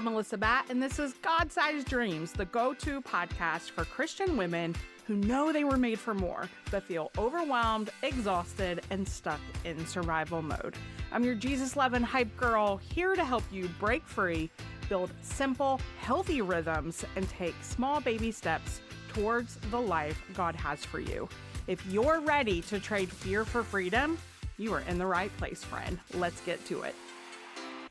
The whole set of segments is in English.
I'm Melissa Batt, and this is God-Sized Dreams, the go-to podcast for Christian women who know they were made for more, but feel overwhelmed, exhausted, and stuck in survival mode. I'm your Jesus-loving hype girl, here to help you break free, build simple, healthy rhythms, and take small baby steps towards the life God has for you. If you're ready to trade fear for freedom, you are in the right place, friend. Let's get to it.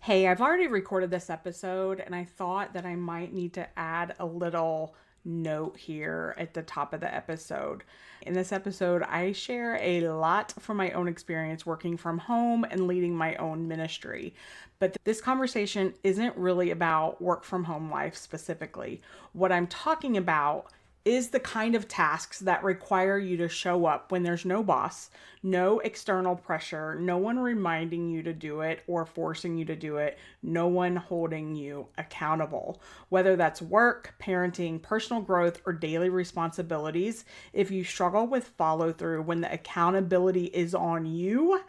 Hey, I've already recorded this episode, and I thought that I might need to add a little note here at the top of the episode. In this episode, I share a lot from my own experience working from home and leading my own ministry. But this conversation isn't really about work from home life specifically. What I'm talking about is the kind of tasks that require you to show up when there's no boss, no external pressure, no one reminding you to do it or forcing you to do it, no one holding you accountable. Whether that's work, parenting, personal growth, or daily responsibilities, if you struggle with follow through when the accountability is on you,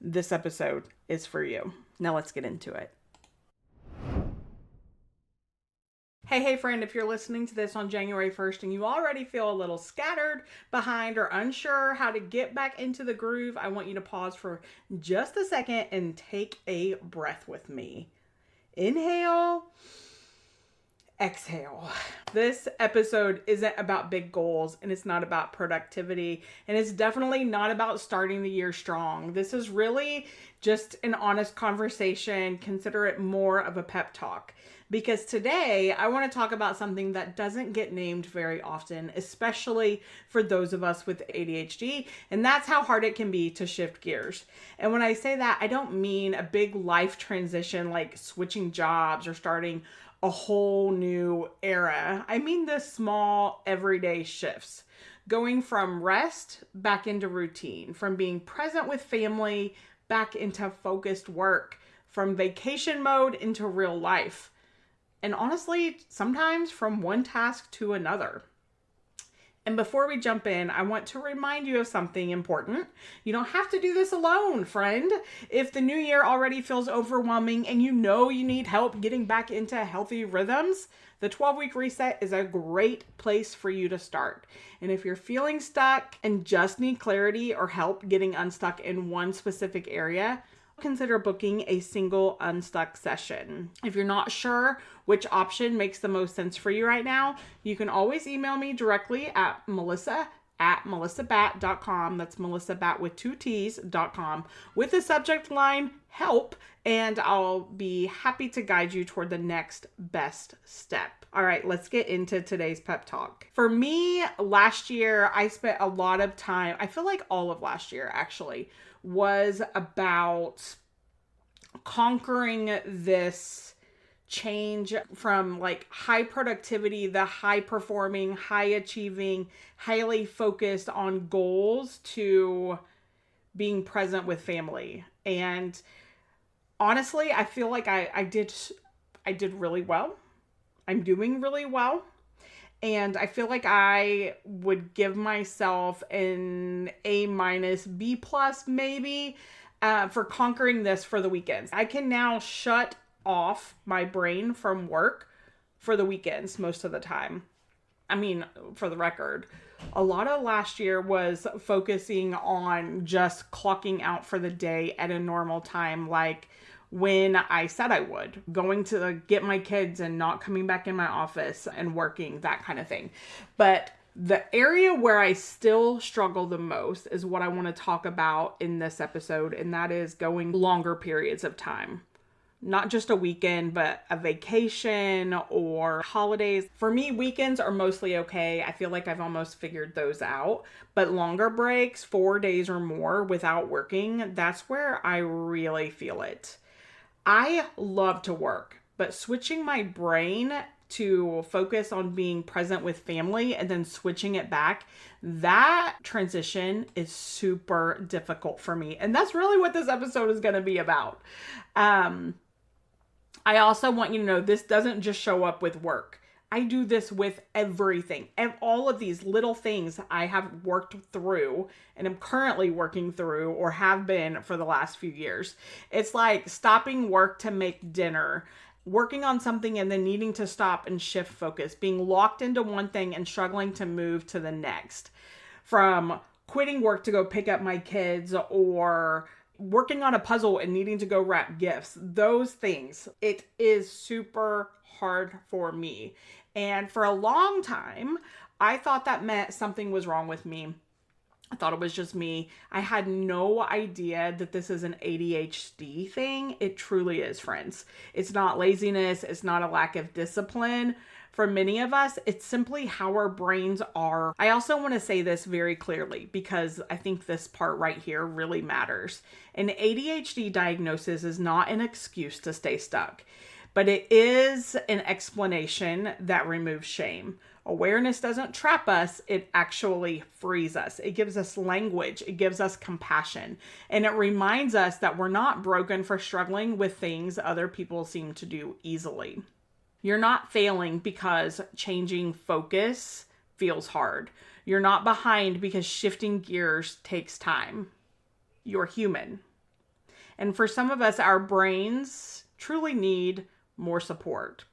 this episode is for you. Now let's get into it. Hey friend, if you're listening to this on January 1st and you already feel a little scattered, behind, or unsure how to get back into the groove, I want you to pause for just a second and take a breath with me. Inhale, exhale. This episode isn't about big goals, and it's not about productivity, and it's definitely not about starting the year strong. This is really just an honest conversation. Consider it more of a pep talk. Because today I want to talk about something that doesn't get named very often, especially for those of us with ADHD, and that's how hard it can be to shift gears. And when I say that, I don't mean a big life transition like switching jobs or starting a whole new era. I mean the small everyday shifts, going from rest back into routine, from being present with family back into focused work, from vacation mode into real life. And honestly, sometimes from one task to another. And before we jump in, I want to remind you of something important. You don't have to do this alone, friend. If the new year already feels overwhelming and you know you need help getting back into healthy rhythms, the 12-week reset is a great place for you to start. And if you're feeling stuck and just need clarity or help getting unstuck in one specific area, consider booking a single unstuck session. If you're not sure which option makes the most sense for you right now, you can always email me directly at melissa@melissabatt.com. That's melissabatt with 2 T's.com with the subject line help, and I'll be happy to guide you toward the next best step. All right, let's get into today's pep talk. For me, last year, I spent a lot of time, I feel like all of last year actually, was about conquering this change from like high productivity, the high performing, high achieving, highly focused on goals, to being present with family. And honestly, I feel like I did really well. I'm doing really well. And I feel like I would give myself an A-, B+ maybe for conquering this for the weekends. I can now shut off my brain from work for the weekends most of the time. I mean, for the record, a lot of last year was focusing on just clocking out for the day at a normal time, like when I said I would, going to get my kids and not coming back in my office and working, that kind of thing. But the area where I still struggle the most is what I want to talk about in this episode, and that is going longer periods of time. Not just a weekend, but a vacation or holidays. For me, weekends are mostly okay. I feel like I've almost figured those out. But longer breaks, 4 days or more without working, that's where I really feel it. I love to work, but switching my brain to focus on being present with family and then switching it back, that transition is super difficult for me. And that's really what this episode is going to be about. I also want you to know this doesn't just show up with work. I do this with everything. And all of these little things I have worked through and am currently working through or have been for the last few years. It's like stopping work to make dinner, working on something and then needing to stop and shift focus, being locked into one thing and struggling to move to the next, from quitting work to go pick up my kids, or working on a puzzle and needing to go wrap gifts. Those things, it is super hard for me. And for a long time, I thought that meant something was wrong with me. I thought it was just me. I had no idea that this is an ADHD thing. It truly is, friends. It's not laziness. It's not a lack of discipline. For many of us, it's simply how our brains are. I also want to say this very clearly because I think this part right here really matters. An ADHD diagnosis is not an excuse to stay stuck, but it is an explanation that removes shame. Awareness doesn't trap us, it actually frees us. It gives us language, it gives us compassion, and it reminds us that we're not broken for struggling with things other people seem to do easily. You're not failing because changing focus feels hard. You're not behind because shifting gears takes time. You're human. And for some of us, our brains truly need more support.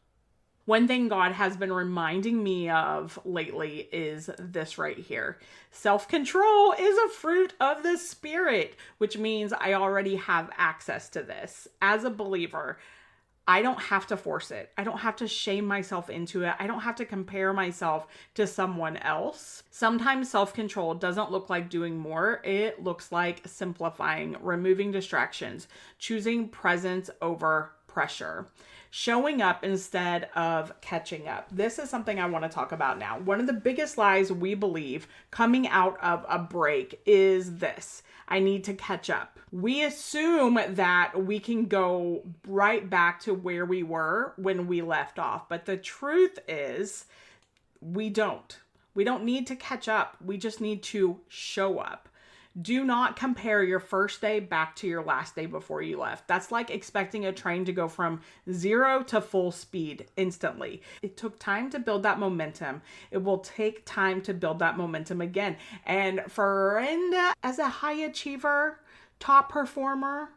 One thing God has been reminding me of lately is this right here. Self-control is a fruit of the Spirit, which means I already have access to this. As a believer, I don't have to force it. I don't have to shame myself into it. I don't have to compare myself to someone else. Sometimes self-control doesn't look like doing more. It looks like simplifying, removing distractions, choosing presence over pressure, showing up instead of catching up. This is something I want to talk about now. One of the biggest lies we believe coming out of a break is this: I need to catch up. We assume that we can go right back to where we were when we left off. But the truth is, we don't. We don't need to catch up. We just need to show up. Do not compare your first day back to your last day before you left. That's like expecting a train to go from 0 to full speed instantly. It took time to build that momentum. It will take time to build that momentum again. And for Brenda, as a high achiever, top performer,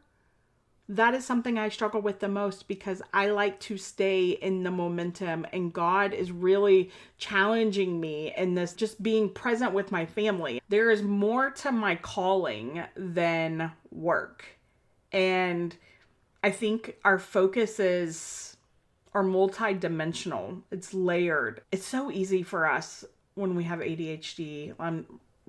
that is something I struggle with the most because I like to stay in the momentum, and God is really challenging me in this, just being present with my family. There is more to my calling than work. And I think our focuses are multidimensional. It's layered. It's so easy for us when we have ADHD,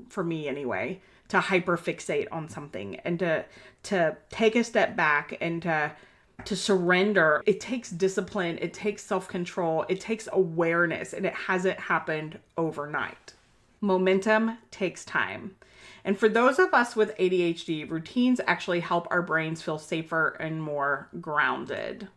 for me anyway, to hyperfixate on something and to take a step back and to surrender. It takes discipline, it takes self-control, it takes awareness, and it hasn't happened overnight. Momentum takes time. And for those of us with ADHD, routines actually help our brains feel safer and more grounded.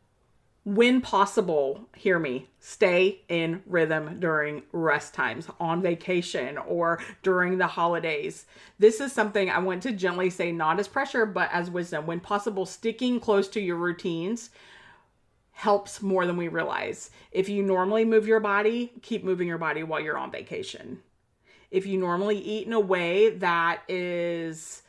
When possible, hear me, stay in rhythm during rest times, on vacation, or during the holidays. This is something I want to gently say, not as pressure, but as wisdom. When possible, sticking close to your routines helps more than we realize. If you normally move your body, keep moving your body while you're on vacation. If you normally eat in a way that is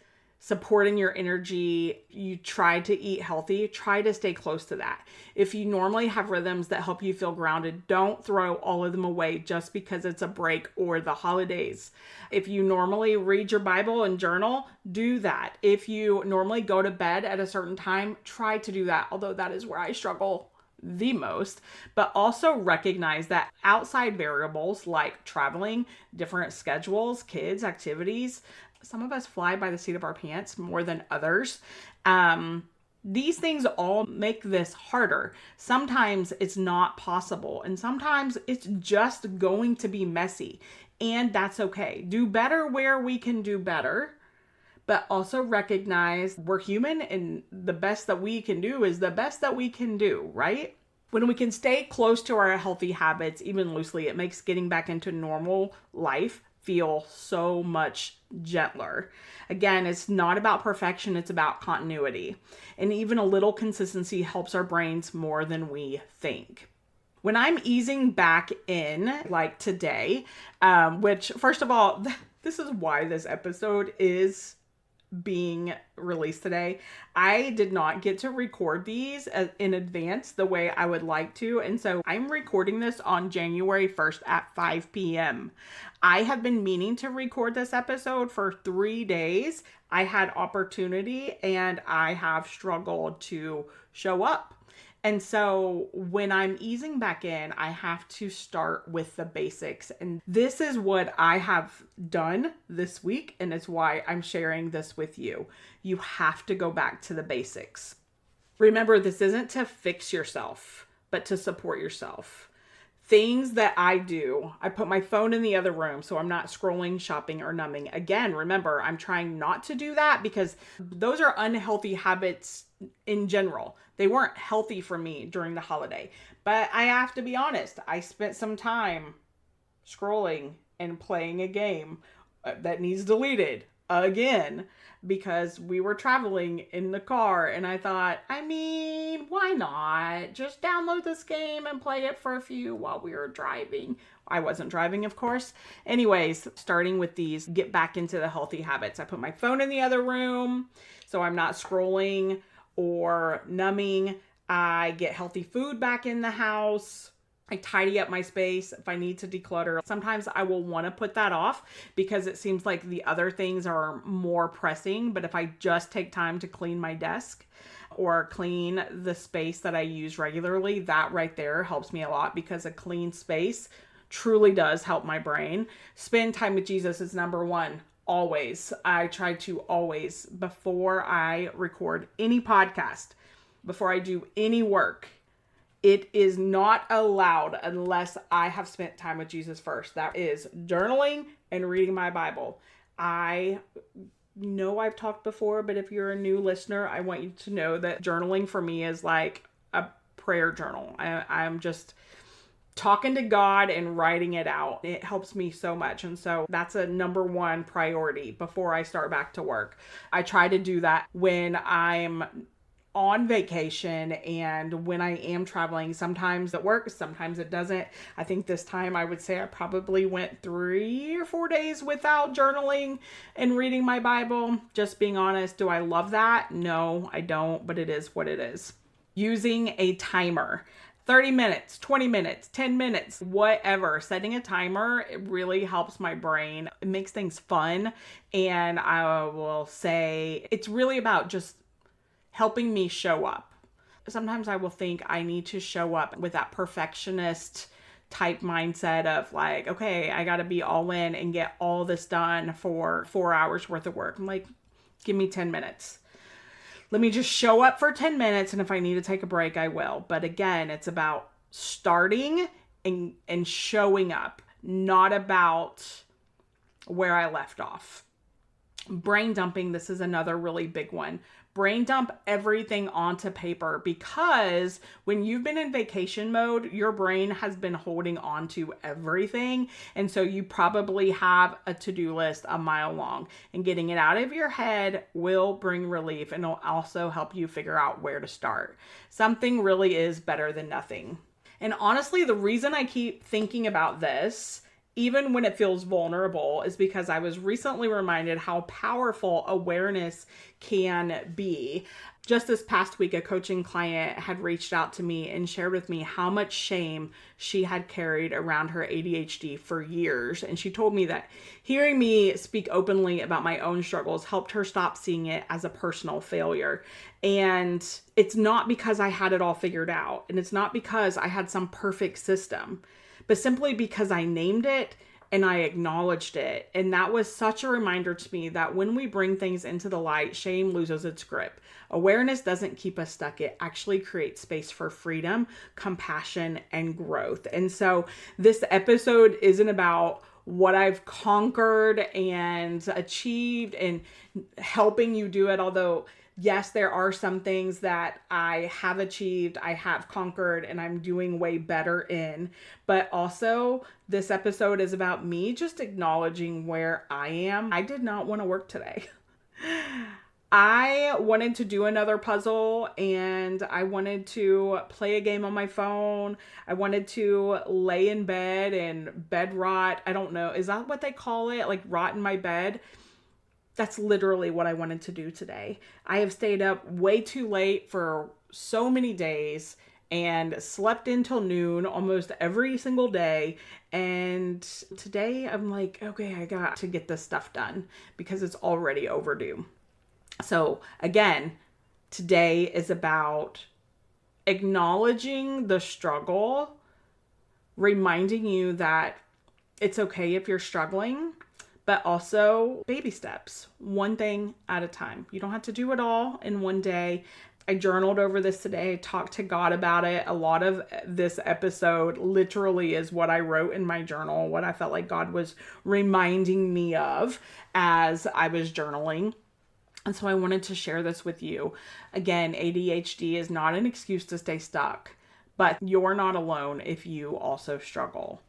supporting your energy, you try to eat healthy, try to stay close to that. If you normally have rhythms that help you feel grounded, don't throw all of them away just because it's a break or the holidays. If you normally read your Bible and journal, do that. If you normally go to bed at a certain time, try to do that, although that is where I struggle the most. But also recognize that outside variables like traveling, different schedules, kids, activities, some of us fly by the seat of our pants more than others. These things all make this harder. Sometimes it's not possible, and sometimes it's just going to be messy, and that's okay. Do better where we can do better, but also recognize we're human, and the best that we can do is the best that we can do, right? When we can stay close to our healthy habits, even loosely, it makes getting back into normal life feel so much gentler. Again, it's not about perfection, it's about continuity. And even a little consistency helps our brains more than we think. When I'm easing back in, like today, which first of all, this is why this episode is being released today. I did not get to record these in advance the way I would like to. And so I'm recording this on January 1st at 5 p.m. I have been meaning to record this episode for 3 days. I had opportunity and I have struggled to show up. And so when I'm easing back in, I have to start with the basics. And this is what I have done this week. And it's why I'm sharing this with you. You have to go back to the basics. Remember, this isn't to fix yourself, but to support yourself. Things that I do, I put my phone in the other room so I'm not scrolling, shopping, or numbing. Again, remember, I'm trying not to do that because those are unhealthy habits in general. They weren't healthy for me during the holiday. But I have to be honest, I spent some time scrolling and playing a game that needs deleted again because we were traveling in the car and I thought, why not? Just download this game and play it for a few while we were driving. I wasn't driving, of course. Anyways, starting with these, get back into the healthy habits. I put my phone in the other room so I'm not scrolling or numbing. I get healthy food back in the house. I tidy up my space if I need to declutter. Sometimes I will want to put that off because it seems like the other things are more pressing. But if I just take time to clean my desk or clean the space that I use regularly, that right there helps me a lot because a clean space truly does help my brain. Spend time with Jesus is number one. Always. I try to always, before I record any podcast, before I do any work, it is not allowed unless I have spent time with Jesus first. That is journaling and reading my Bible. I know I've talked before, but if you're a new listener, I want you to know that journaling for me is like a prayer journal. I'm just talking to God and writing it out. It helps me so much. And so that's a number one priority before I start back to work. I try to do that when I'm on vacation and when I am traveling. Sometimes it works, sometimes it doesn't. I think this time I would say I probably went 3 or 4 days without journaling and reading my Bible. Just being honest, do I love that? No, I don't, but it is what it is. Using a timer. 30 minutes, 20 minutes, 10 minutes, whatever. Setting a timer, it really helps my brain. It makes things fun. And I will say it's really about just helping me show up. Sometimes I will think I need to show up with that perfectionist type mindset of like, okay, I got to be all in and get all this done for 4 hours worth of work. I'm like, give me 10 minutes. Let me just show up for 10 minutes. And if I need to take a break, I will. But again, it's about starting and showing up, not about where I left off. Brain dumping. This is another really big one. Brain dump everything onto paper because when you've been in vacation mode, your brain has been holding on to everything. And so you probably have a to-do list a mile long, and getting it out of your head will bring relief and it'll also help you figure out where to start. Something really is better than nothing. And honestly, the reason I keep thinking about this, even when it feels vulnerable, is because I was recently reminded how powerful awareness can be. Just this past week, a coaching client had reached out to me and shared with me how much shame she had carried around her ADHD for years. And she told me that hearing me speak openly about my own struggles helped her stop seeing it as a personal failure. And it's not because I had it all figured out. And it's not because I had some perfect system, but simply because I named it and I acknowledged it. And that was such a reminder to me that when we bring things into the light, shame loses its grip. Awareness doesn't keep us stuck. It actually creates space for freedom, compassion, and growth. And so this episode isn't about what I've conquered and achieved and helping you do it, although yes, there are some things that I have achieved, I have conquered, and I'm doing way better in. But also, this episode is about me just acknowledging where I am. I did not want to work today. I wanted to do another puzzle and I wanted to play a game on my phone. I wanted to lay in bed and bed rot. I don't know. Is that what they call it? Like rot in my bed? That's literally what I wanted to do today. I have stayed up way too late for so many days and slept until noon almost every single day. And today I'm like, okay, I got to get this stuff done because it's already overdue. So again, today is about acknowledging the struggle, reminding you that it's okay if you're struggling, but also baby steps, one thing at a time. You don't have to do it all in one day. I journaled over this today, talked to God about it. A lot of this episode literally is what I wrote in my journal, what I felt like God was reminding me of as I was journaling. And so I wanted to share this with you. Again, ADHD is not an excuse to stay stuck, but you're not alone if you also struggle.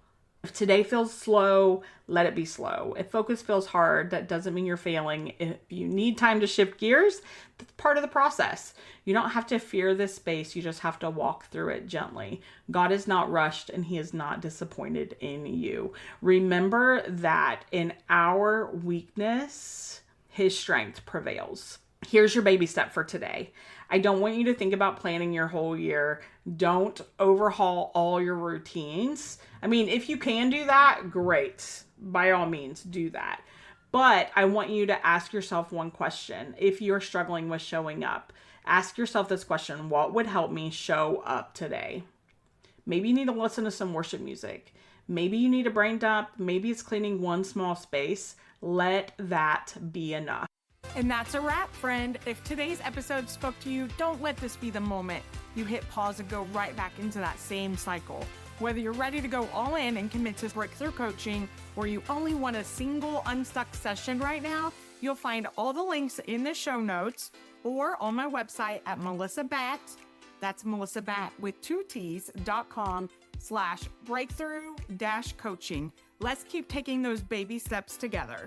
If today feels slow, let it be slow. If focus feels hard, that doesn't mean you're failing. If you need time to shift gears, that's part of the process. You don't have to fear this space. You just have to walk through it gently. God is not rushed and he is not disappointed in you. Remember that in our weakness, his strength prevails. Here's your baby step for today. I don't want you to think about planning your whole year. Don't overhaul all your routines. I mean, if you can do that, great. By all means, do that. But I want you to ask yourself one question. If you're struggling with showing up, ask yourself this question: what would help me show up today? Maybe you need to listen to some worship music. Maybe you need a brain dump. Maybe it's cleaning one small space. Let that be enough. And that's a wrap, friend. If today's episode spoke to you, don't let this be the moment you hit pause and go right back into that same cycle. Whether you're ready to go all in and commit to breakthrough coaching, or you only want a single unstuck session right now, you'll find all the links in the show notes or on my website at Melissa Batt. That's Melissa Batt with 2 T's.com/breakthrough-coaching. Let's keep taking those baby steps together.